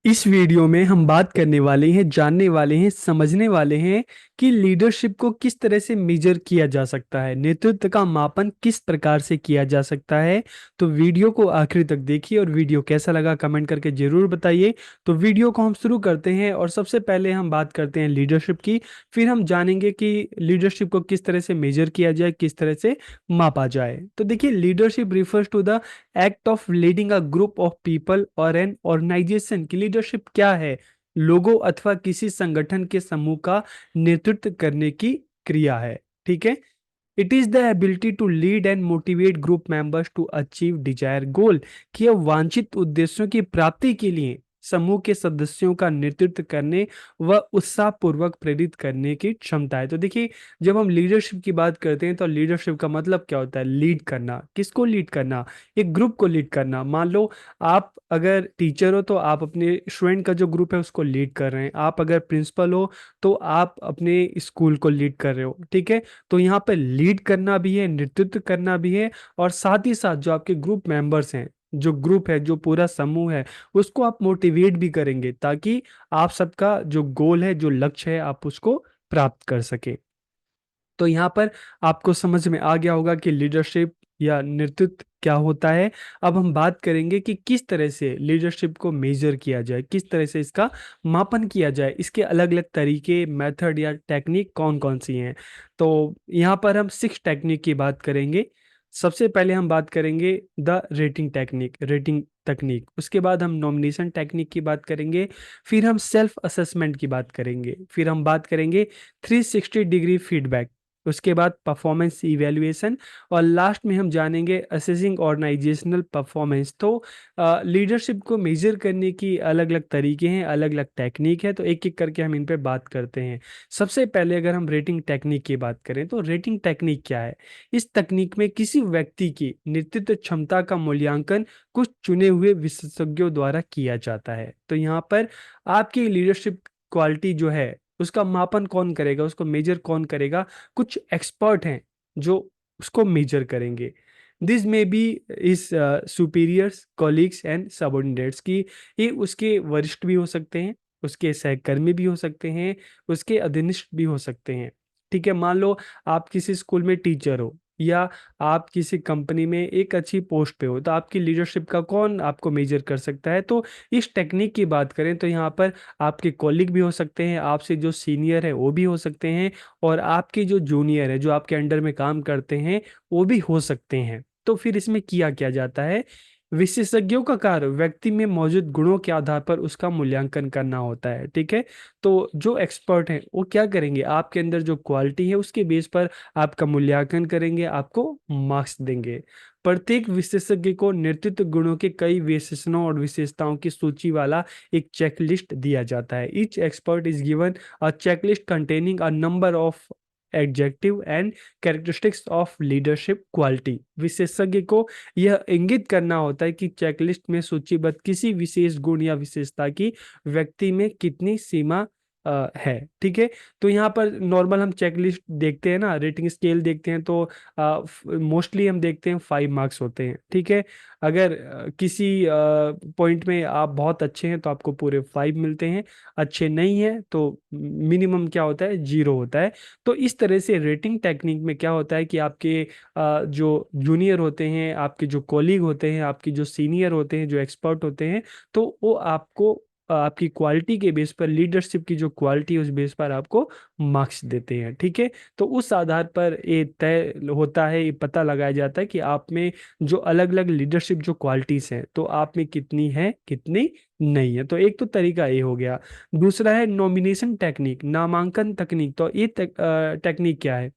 इस वीडियो में हम बात करने वाले हैं, जानने वाले हैं, समझने वाले हैं कि लीडरशिप को किस तरह से मेजर किया जा सकता है, नेतृत्व का मापन किस प्रकार से किया जा सकता है। तो वीडियो को आखिर तक देखिए और वीडियो कैसा लगा कमेंट करके जरूर बताइए। तो वीडियो को हम शुरू करते हैं और सबसे पहले हम बात करते हैं लीडरशिप की। फिर हम जानेंगे कि लीडरशिप को किस तरह से मेजर किया जाए, किस तरह से मापा जाए। तो देखिए, leadership refers to the act of leading a group of people और एन ऑर्गेनाइजेशन। की लीडरशिप क्या है? लोगों अथवा किसी संगठन के समूह का नेतृत्व करने की क्रिया है। ठीक है। It is the ability to lead and motivate group members to achieve desire goal. कि अब वांछित उद्देश्यों की प्राप्ति के लिए समूह के सदस्यों का नेतृत्व करने व उत्साहपूर्वक प्रेरित करने की क्षमता है। तो देखिए, जब हम लीडरशिप की बात करते हैं तो लीडरशिप का मतलब क्या होता है? लीड करना। किसको लीड करना? एक ग्रुप को लीड करना। मान लो आप अगर टीचर हो तो आप अपने स्टूडेंट का जो ग्रुप है उसको लीड कर रहे हैं। आप अगर प्रिंसिपल हो तो आप अपने स्कूल को लीड कर रहे हो। ठीक है। तो यहाँ पे लीड करना भी है, नेतृत्व करना भी है, और साथ ही साथ जो आपके ग्रुप मेंबर्स हैं, जो ग्रुप है, जो पूरा समूह है, उसको आप मोटिवेट भी करेंगे ताकि आप सबका जो गोल है, जो लक्ष्य है, आप उसको प्राप्त कर सके। तो यहाँ पर आपको समझ में आ गया होगा कि लीडरशिप या नेतृत्व क्या होता है। अब हम बात करेंगे कि किस तरह से लीडरशिप को मेजर किया जाए, किस तरह से इसका मापन किया जाए, इसके अलग अलग तरीके, मेथड या टेक्निक कौन कौन सी हैं। तो यहाँ पर हम 6 टेक्निक की बात करेंगे। सबसे पहले हम बात करेंगे द रेटिंग टेक्निक, रेटिंग तकनीक। उसके बाद हम नॉमिनेशन टेक्निक की बात करेंगे। फिर हम सेल्फ असेसमेंट की बात करेंगे। फिर हम बात करेंगे 360 डिग्री फीडबैक। उसके बाद परफॉर्मेंस इवैल्यूएशन। और लास्ट में हम जानेंगे असेसिंग ऑर्गेनाइजेशनल परफॉर्मेंस। तो लीडरशिप को मेजर करने की अलग अलग तरीके हैं, अलग अलग टेक्निक है। तो एक एक करके हम इन पे बात करते हैं। सबसे पहले अगर हम रेटिंग टेक्निक की बात करें तो रेटिंग टेक्निक क्या है? इस तकनीक में किसी व्यक्ति की नेतृत्व क्षमता का मूल्यांकन कुछ चुने हुए विशेषज्ञों द्वारा किया जाता है। तो यहाँ पर आपकी लीडरशिप क्वालिटी जो है उसका मापन कौन करेगा, उसको मेजर कौन करेगा? कुछ एक्सपर्ट हैं जो उसको मेजर करेंगे। This may be is superiors, colleagues and subordinates. की ये उसके वरिष्ठ भी हो सकते हैं, उसके सहकर्मी भी हो सकते हैं, उसके अधीनस्थ भी हो सकते हैं। ठीक है। मान लो आप किसी स्कूल में टीचर हो या आप किसी कंपनी में एक अच्छी पोस्ट पे हो, तो आपकी लीडरशिप का कौन आपको मेजर कर सकता है? तो इस टेक्निक की बात करें तो यहाँ पर आपके कॉलीग भी हो सकते हैं, आपसे जो सीनियर है वो भी हो सकते हैं, और आपके जो जूनियर है, जो आपके अंडर में काम करते हैं, वो भी हो सकते हैं। तो फिर इसमें किया क्या जाता है? विशेषज्ञों का कार्य व्यक्ति में मौजूद गुणों के आधार पर उसका मूल्यांकन करना होता है। ठीक है। तो जो एक्सपर्ट हैं वो क्या करेंगे? आपके अंदर जो क्वालिटी है उसके बेस पर आपका मूल्यांकन करेंगे, आपको मार्क्स देंगे। प्रत्येक विशेषज्ञ को नेतृत्व गुणों के कई विशेषणों और विशेषताओं की सूची वाला एक चेकलिस्ट दिया जाता है। Each expert is given a checklist containing a number of adjective and characteristics of leadership quality. विशेषज्ञ को यह इंगित करना होता है कि चेकलिस्ट में सूचीबद्ध किसी विशेष गुण या विशेषता की व्यक्ति में कितनी सीमा है। ठीक है। तो यहाँ पर नॉर्मल हम चेकलिस्ट देखते हैं ना, रेटिंग स्केल देखते हैं, तो मोस्टली हम देखते हैं 5 मार्क्स होते हैं। ठीक है। अगर किसी पॉइंट में आप बहुत अच्छे हैं तो आपको पूरे 5 मिलते हैं, अच्छे नहीं है तो मिनिमम क्या होता है? 0 होता है। तो इस तरह से रेटिंग टेक्निक में क्या होता है कि आपके जो जूनियर होते हैं, आपके जो कॉलीग होते हैं, आपके जो सीनियर होते हैं, जो एक्सपर्ट होते हैं, तो वो आपको आपकी क्वालिटी के बेस पर, लीडरशिप की जो क्वालिटी है उस बेस पर आपको मार्क्स देते हैं। ठीक है। तो उस आधार पर ये तय होता है, ये पता लगाया जाता है कि आप में जो अलग अलग लीडरशिप जो क्वालिटीज हैं तो आप में कितनी है, कितनी नहीं है। तो एक तो तरीका ये हो गया। दूसरा है नॉमिनेशन टेक्निक, नामांकन तकनीक। तो ये टेक्निक क्या है?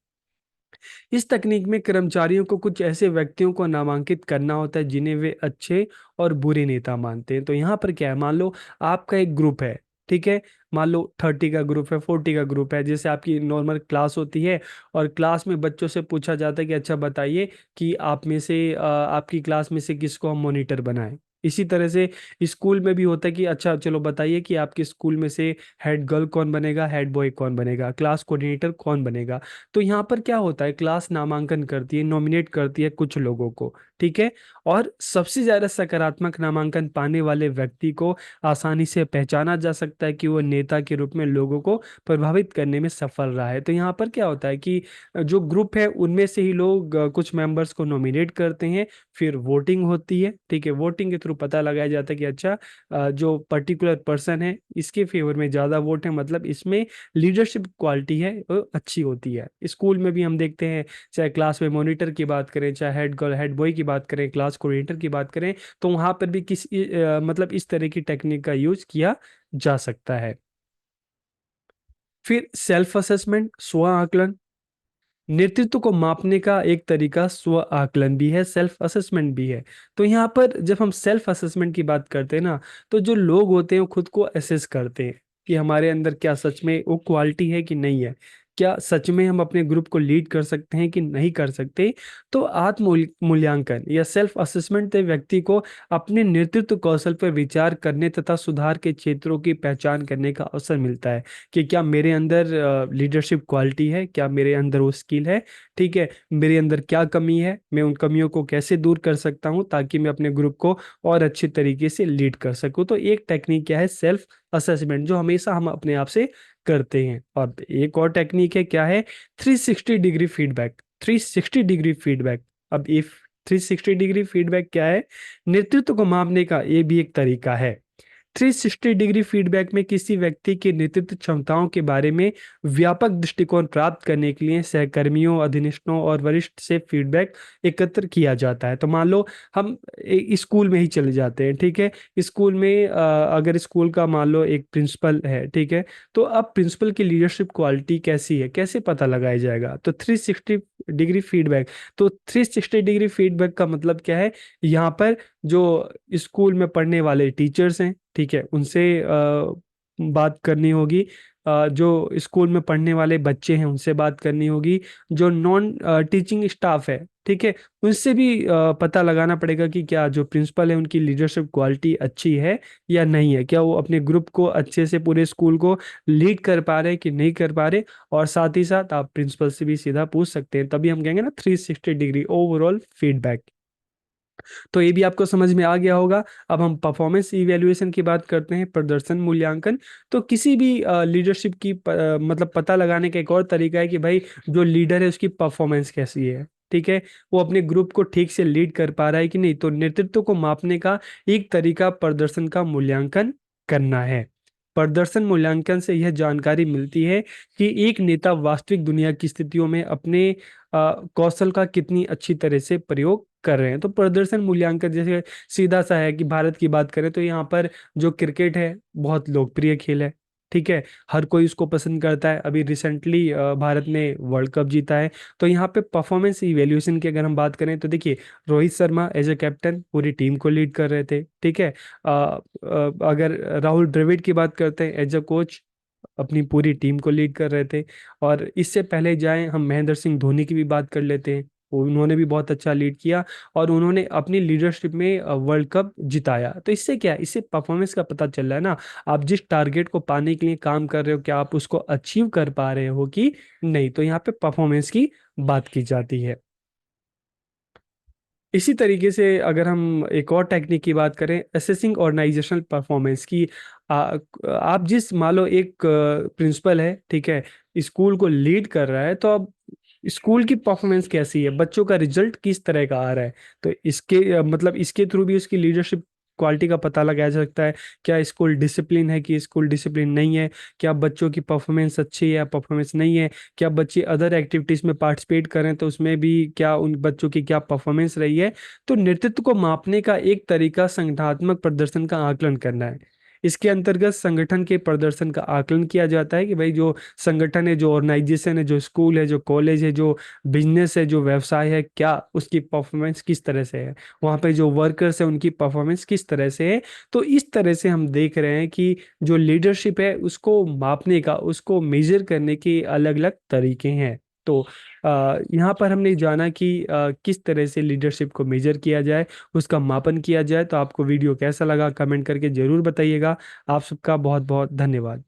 इस तकनीक में कर्मचारियों को कुछ ऐसे व्यक्तियों को नामांकित करना होता है जिन्हें वे अच्छे और बुरे नेता मानते हैं। तो यहाँ पर क्या है? मान लो आपका एक ग्रुप है। ठीक है। मान लो 30 का ग्रुप है, 40 का ग्रुप है, जैसे आपकी नॉर्मल क्लास होती है। और क्लास में बच्चों से पूछा जाता है कि अच्छा बताइए कि आप में से आपकी क्लास में से किसको हम मॉनिटर बनाएं। इसी तरह से स्कूल में भी होता है कि अच्छा चलो बताइए कि आपके स्कूल में से हेड गर्ल कौन बनेगा, हेड बॉय कौन बनेगा, क्लास कोऑर्डिनेटर कौन बनेगा। तो यहाँ पर क्या होता है, क्लास नामांकन करती है, नॉमिनेट करती है कुछ लोगों को, ठीक है। और सबसे ज्यादा सकारात्मक नामांकन पाने वाले व्यक्ति को आसानी से पहचाना जा सकता है कि वो नेता के रूप में लोगों को प्रभावित करने में सफल रहा है। तो यहाँ पर क्या होता है कि जो ग्रुप है उनमें से ही लोग कुछ मेंबर्स को नॉमिनेट करते हैं, फिर वोटिंग होती है, ठीक है। वोटिंग के थ्रू पता लगाया जाता है कि अच्छा जो पर्टिकुलर पर्सन है इसके फेवर में ज़्यादा वोट है, मतलब इसमें लीडरशिप क्वालिटी है वो अच्छी होती है। स्कूल में भी हम देखते हैं, चाहे क्लास में मॉनिटर की बात करें, चाहे हेड गर्ल हेड बॉय की बात करें, क्लास कोऑर्डिनेटर की बात करें, तो वहाँ पर भी मतलब इस तरह की टेक्निक का यूज किया जा सकता है। फिर सेल्फ असेसमेंट, स्व आकलन। नेतृत्व को मापने का एक तरीका स्व आकलन भी है, सेल्फ असेसमेंट भी है। तो यहाँ पर जब हम सेल्फ असेसमेंट की बात करते हैं ना, तो जो लोग होते हैं वो खुद को असेस करते हैं कि हमारे अंदर क्या सच में वो क्वालिटी है कि नहीं है, क्या सच में हम अपने ग्रुप को लीड कर सकते हैं कि नहीं कर सकते। तो आत्म मूल्यांकन या सेल्फ असेसमेंट से व्यक्ति को अपने नेतृत्व कौशल पर विचार करने तथा सुधार के क्षेत्रों की पहचान करने का अवसर मिलता है कि क्या मेरे अंदर लीडरशिप क्वालिटी है, क्या मेरे अंदर वो स्किल है, ठीक है। मेरे अंदर क्या कमी है, मैं उन कमियों को कैसे दूर कर सकता हूँ ताकि मैं अपने ग्रुप को और अच्छे तरीके से लीड कर सकूँ। तो एक टेक्निक क्या है, सेल्फ असेसमेंट, जो हमेशा हम अपने आप से करते हैं। और एक और टेक्निक है, क्या है, 360 डिग्री फीडबैक। 360 degree feedback. अब ये 360 डिग्री फीडबैक क्या है, नेतृत्व को मापने का ये भी एक तरीका है। 360 डिग्री फीडबैक में किसी व्यक्ति की नेतृत्व क्षमताओं के बारे में व्यापक दृष्टिकोण प्राप्त करने के लिए सहकर्मियों, अधीनस्थों और वरिष्ठ से फीडबैक एकत्र किया जाता है। तो मान लो हम स्कूल में ही चले जाते हैं, ठीक है। स्कूल में अगर स्कूल का मान लो एक प्रिंसिपल है, ठीक है। तो अब प्रिंसिपल की लीडरशिप क्वालिटी कैसी है, कैसे पता लगाया जाएगा, तो 360 डिग्री फीडबैक। तो 360 डिग्री फीडबैक का मतलब क्या है, यहाँ पर जो स्कूल में पढ़ने वाले टीचर्स हैं, ठीक है, उनसे बात करनी होगी। जो स्कूल में पढ़ने वाले बच्चे हैं उनसे बात करनी होगी। जो नॉन टीचिंग स्टाफ है, ठीक है, उनसे भी पता लगाना पड़ेगा कि क्या जो प्रिंसिपल है उनकी लीडरशिप क्वालिटी अच्छी है या नहीं है, क्या वो अपने ग्रुप को अच्छे से पूरे स्कूल को लीड कर पा रहे हैं कि नहीं कर पा रहे। और साथ ही साथ आप प्रिंसिपल से भी सीधा पूछ सकते हैं, तभी हम कहेंगे ना 360 डिग्री ओवरऑल फीडबैक। तो ये भी आपको समझ में आ गया होगा। अब हम परफॉर्मेंस इवैल्यूएशन की बात करते हैं, प्रदर्शन मूल्यांकन। तो किसी भी लीडरशिप की मतलब पता लगाने का एक और तरीका है कि भाई जो लीडर है उसकी परफॉर्मेंस कैसी है, ठीक है, वो अपने ग्रुप को ठीक से लीड कर पा रहा है कि नहीं। तो नेतृत्व को मापने का एक तरीका प्रदर्शन का मूल्यांकन करना है। प्रदर्शन मूल्यांकन से यह जानकारी मिलती है कि एक नेता वास्तविक दुनिया की स्थितियों में अपने कौशल का कितनी अच्छी तरह से प्रयोग कर रहे हैं। तो प्रदर्शन मूल्यांकन जैसे सीधा सा है कि भारत की बात करें तो यहाँ पर जो क्रिकेट है बहुत लोकप्रिय खेल है, ठीक है, हर कोई उसको पसंद करता है। अभी रिसेंटली भारत ने वर्ल्ड कप जीता है। तो यहाँ पे परफॉर्मेंस इवैल्यूएशन की अगर हम बात करें तो देखिए, Rohit Sharma as a captain पूरी टीम को लीड कर रहे थे, ठीक है। अगर राहुल द्रविड़ की बात करते हैं एज अ कोच, अपनी पूरी टीम को लीड कर रहे थे। और इससे पहले जाएं हम महेंद्र सिंह धोनी की भी बात कर लेते हैं, उन्होंने भी बहुत अच्छा लीड किया और उन्होंने अपनी लीडरशिप में वर्ल्ड कप जिताया। तो इससे क्या है, इससे परफॉर्मेंस का पता चल रहा है ना, आप जिस टारगेट को पाने के लिए काम कर रहे हो क्या आप उसको अचीव कर पा रहे हो कि नहीं। तो यहाँ पे परफॉर्मेंस की बात की जाती है। इसी तरीके से अगर हम एक और टेक्निक की बात करें, असेसिंग ऑर्गेनाइजेशनल परफॉर्मेंस की, आप जिस मान लो एक प्रिंसिपल है, ठीक है, स्कूल को लीड कर रहा है, तो अब स्कूल की परफॉर्मेंस कैसी है, बच्चों का रिजल्ट किस तरह का आ रहा है। तो इसके मतलब इसके थ्रू भी उसकी लीडरशिप क्वालिटी का पता लगाया जा सकता है। क्या स्कूल डिसिप्लिन है कि स्कूल डिसिप्लिन नहीं है, क्या बच्चों की परफॉर्मेंस अच्छी है या परफॉर्मेंस नहीं है, क्या बच्चे अदर एक्टिविटीज में पार्टिसिपेट करें तो उसमें भी क्या उन बच्चों की क्या परफॉर्मेंस रही है। तो नेतृत्व को मापने का एक तरीका संगठनात्मक प्रदर्शन का आकलन करना है। इसके अंतर्गत संगठन के प्रदर्शन का आकलन किया जाता है कि भाई जो संगठन है, जो ऑर्गेनाइजेशन है, जो स्कूल है, जो कॉलेज है, जो बिजनेस है, जो व्यवसाय है, क्या उसकी परफॉर्मेंस किस तरह से है, वहाँ पे जो वर्कर्स है उनकी परफॉर्मेंस किस तरह से है। तो इस तरह से हम देख रहे हैं कि जो लीडरशिप है उसको मापने का, उसको मेजर करने के अलग अलग तरीके हैं। तो यहाँ पर हमने जाना कि किस तरह से लीडरशिप को मेजर किया जाए, उसका मापन किया जाए। तो आपको वीडियो कैसा लगा कमेंट करके जरूर बताइएगा। आप सबका बहुत बहुत धन्यवाद।